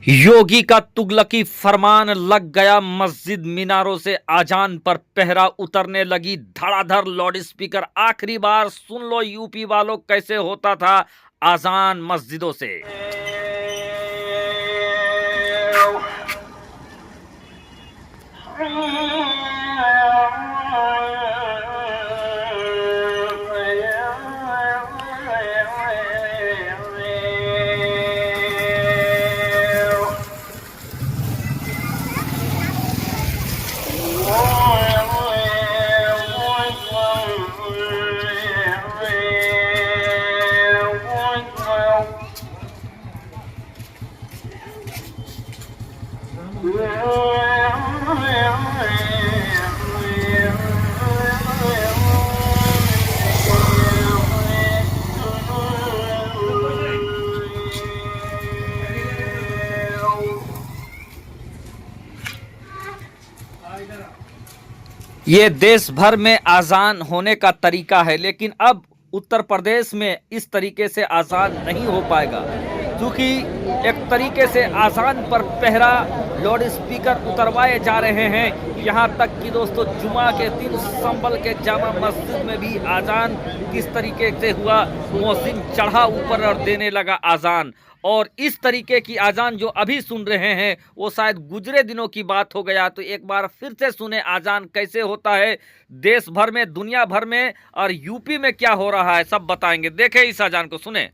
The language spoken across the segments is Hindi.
योगी का तुगलकी फरमान लग गया, मस्जिद मीनारों से आजान पर पहरा उतरने लगी धड़ाधड़ लाउडस्पीकर। आखिरी बार सुन लो यूपी वालों कैसे होता था आजान मस्जिदों से। ये देश भर में आजान होने का तरीका है, लेकिन अब उत्तर प्रदेश में इस तरीके से आजान नहीं हो पाएगा, क्योंकि एक तरीके से आजान पर पहरा लाउड स्पीकर उतरवाए जा रहे हैं। यहाँ तक कि दोस्तों जुमा के दिन संभल के जामा मस्जिद में भी आजान किस तरीके से हुआ, मौसिम चढ़ा ऊपर और देने लगा आजान। और इस तरीके की आजान जो अभी सुन रहे हैं वो शायद गुजरे दिनों की बात हो गया। तो एक बार फिर से सुने आजान कैसे होता है देश भर में, दुनिया भर में, और यूपी में क्या हो रहा है, सब बताएंगे। देखें इस आजान को, सुने।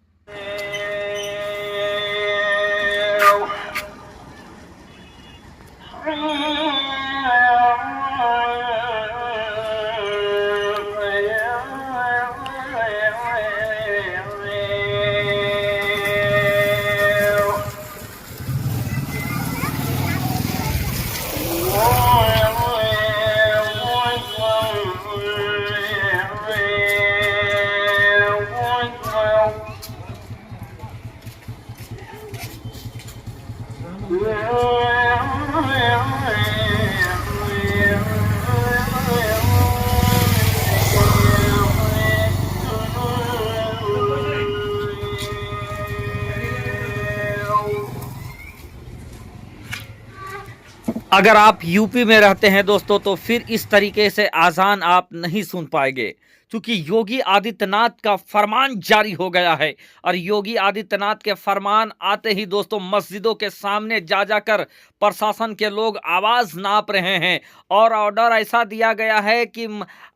अगर आप यूपी में रहते हैं दोस्तों तो फिर इस तरीके से आजान आप नहीं सुन पाएंगे, क्योंकि योगी आदित्यनाथ का फरमान जारी हो गया है। और योगी आदित्यनाथ के फरमान आते ही दोस्तों मस्जिदों के सामने जा जाकर प्रशासन के लोग आवाज नाप रहे हैं, और ऑर्डर ऐसा दिया गया है कि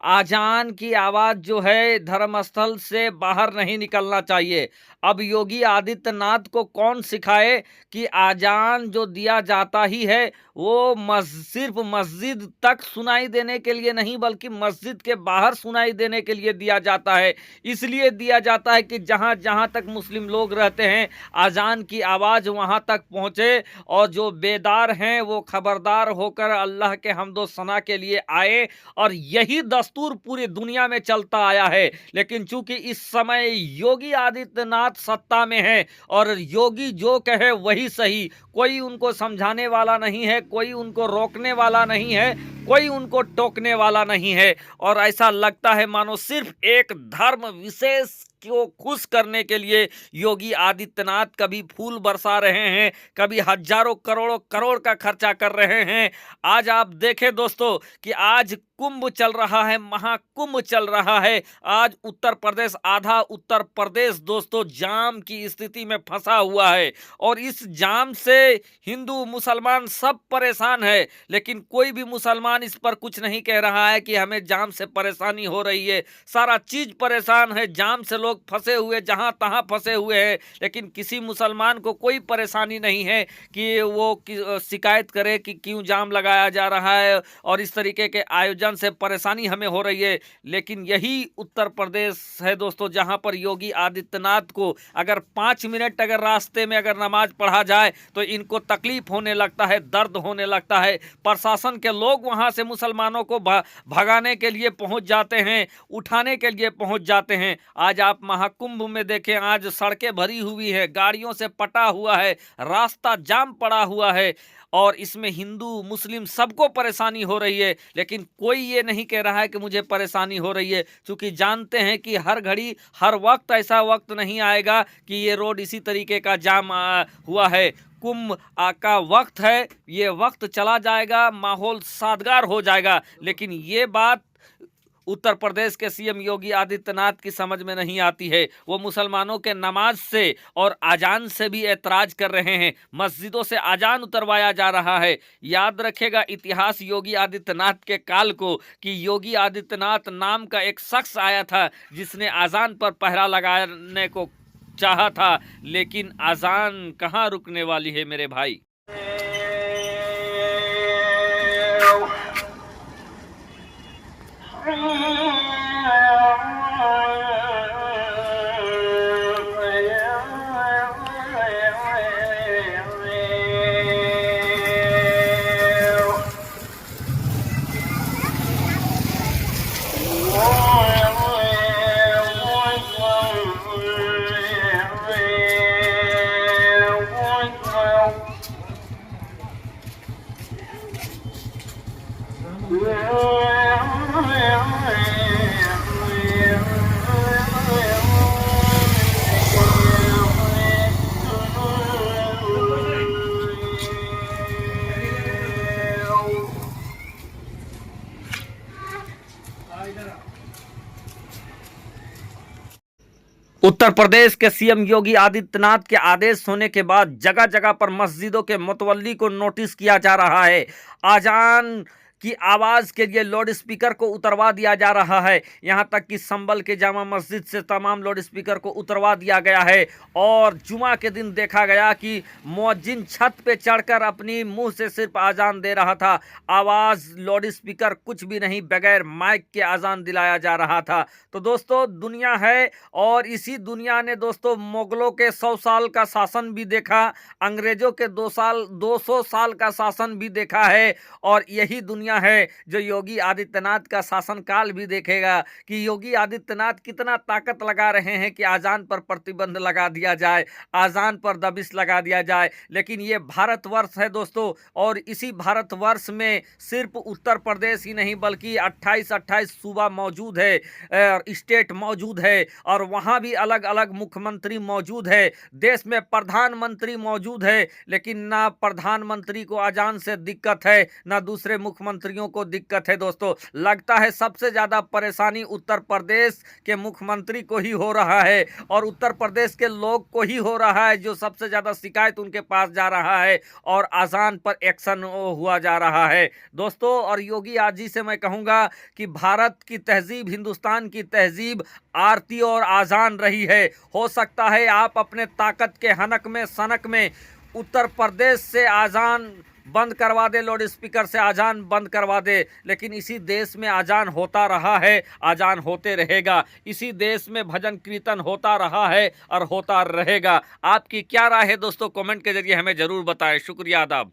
आजान की आवाज जो है धर्मस्थल से बाहर नहीं निकलना चाहिए। अब योगी आदित्यनाथ को कौन सिखाए कि आजान जो दिया जाता ही है वो सिर्फ मस्जिद तक सुनाई देने के लिए नहीं, बल्कि मस्जिद के बाहर सुनाई देने के लिए दिया जाता है। इसलिए दिया जाता है कि जहां जहां तक मुस्लिम लोग रहते हैं आजान की आवाज वहां तक पहुंचे, और जो बेदार हैं वो खबरदार होकर अल्लाह के हम्दो सना के लिए आए। और यही दस्तूर पूरी दुनिया में चलता आया है। लेकिन चूंकि इस समय योगी आदित्यनाथ सत्ता में है और योगी जो कहे वही सही, कोई उनको समझाने वाला नहीं है, कोई उनको रोकने वाला नहीं है, कोई उनको टोकने वाला नहीं है। और ऐसा लगता है मानो सिर्फ एक धर्म विशेष को खुश करने के लिए योगी आदित्यनाथ कभी फूल बरसा रहे हैं, कभी हजारों करोड़ों करोड़ का खर्चा कर रहे हैं। आज आप देखें दोस्तों कि आज कुंभ चल रहा है, महाकुंभ चल रहा है। आज उत्तर प्रदेश, आधा उत्तर प्रदेश दोस्तों जाम की स्थिति में फंसा हुआ है, और इस जाम से हिंदू मुसलमान सब परेशान है। लेकिन कोई भी मुसलमान इस पर कुछ नहीं कह रहा है कि हमें जाम से परेशानी हो रही है। सारा चीज परेशान है, जाम से लोग फंसे हुए जहां तहां फंसे हुए हैं। लेकिन किसी मुसलमान को कोई परेशानी नहीं है कि वो शिकायत करे कि क्यों जाम लगाया जा रहा है और इस तरीके के आयोजन से परेशानी हमें हो रही है। लेकिन यही उत्तर प्रदेश है दोस्तों जहां पर योगी आदित्यनाथ को अगर 5 मिनट अगर रास्ते में अगर नमाज पढ़ा जाए तो इनको तकलीफ होने लगता है, दर्द होने लगता है। प्रशासन के लोग वहां से मुसलमानों को भगाने के लिए पहुंच जाते हैं, उठाने के लिए पहुंच जाते हैं। आज आप महाकुंभ में देखें, आज सड़कें भरी हुई है, गाड़ियों से पटा हुआ है, रास्ता जाम पड़ा हुआ है, और इसमें हिंदू मुस्लिम सबको परेशानी हो रही है। लेकिन कोई ये नहीं कह रहा है कि मुझे परेशानी हो रही है, क्योंकि जानते हैं कि हर घड़ी हर वक्त ऐसा वक्त नहीं आएगा कि ये रोड इसी तरीके का जाम हुआ है। कुंभ का वक्त है, ये वक्त चला जाएगा, माहौल सादगार हो जाएगा। लेकिन ये बात उत्तर प्रदेश के सीएम योगी आदित्यनाथ की समझ में नहीं आती है। वो मुसलमानों के नमाज से और अजान से भी ऐतराज कर रहे हैं। मस्जिदों से अजान उतरवाया जा रहा है। याद रखेगा इतिहास योगी आदित्यनाथ के काल को कि योगी आदित्यनाथ नाम का एक शख्स आया था जिसने अजान पर पहरा लगाने को चाहा था, लेकिन अजान कहाँ रुकने वाली है मेरे भाई। उत्तर प्रदेश के सीएम योगी आदित्यनाथ के आदेश होने के बाद जगह जगह पर मस्जिदों के मुतवल्ली को नोटिस किया जा रहा है। आजान की आवाज़ के लिए लाउड स्पीकर को उतरवा दिया जा रहा है। यहां तक कि संभल के जामा मस्जिद से तमाम लाउड स्पीकर को उतरवा दिया गया है। और जुमा के दिन देखा गया कि मुअज्जिन छत पे चढ़कर अपनी मुंह से सिर्फ आजान दे रहा था। आवाज़ लाउड स्पीकर कुछ भी नहीं, बगैर माइक के आजान दिलाया जा रहा था। तो दोस्तों दुनिया है, और इसी दुनिया ने दोस्तों मुगलों के 100 साल का शासन भी देखा, अंग्रेजों के 200 साल का शासन भी देखा है, और यही दुनिया है जो योगी आदित्यनाथ का शासनकाल भी देखेगा कि योगी आदित्यनाथ कितना ताकत लगा रहे हैं कि आजान पर प्रतिबंध लगा दिया जाए, आजान पर दबिश लगा दिया जाए। लेकिन ये भारतवर्ष है दोस्तों, और इसी भारतवर्ष में सिर्फ उत्तर प्रदेश ही नहीं बल्कि 28 सूबा मौजूद है, स्टेट मौजूद है, और वहाँ भी अलग अलग मुख्यमंत्री मौजूद है। देश में प्रधानमंत्री मौजूद है, लेकिन ना प्रधानमंत्री को आजान से दिक्कत है, ना दूसरे मुख्यमंत्रियों को दिक्कत है। दोस्तों लगता है सबसे ज्यादा परेशानी उत्तर प्रदेश के मुख्यमंत्री को ही हो रहा है, और उत्तर प्रदेश के लोग को ही हो रहा है, जो सबसे ज्यादा शिकायत उनके पास जा रहा है और आजान पर एक्शन हुआ जा रहा है दोस्तों। और योगी आज जी से मैं कहूंगा कि भारत की तहजीब, हिंदुस्तान की तहजीब आरती और आजान रही है। हो सकता है आप अपने ताकत के हनक में सनक में उत्तर प्रदेश से आजान बंद करवा दे, लाउड स्पीकर से आजान बंद करवा दे, लेकिन इसी देश में आजान होता रहा है, आजान होते रहेगा। इसी देश में भजन कीर्तन होता रहा है और होता रहेगा। आपकी क्या राय है दोस्तों, कमेंट के जरिए हमें जरूर बताएं। शुक्रिया, आदाब।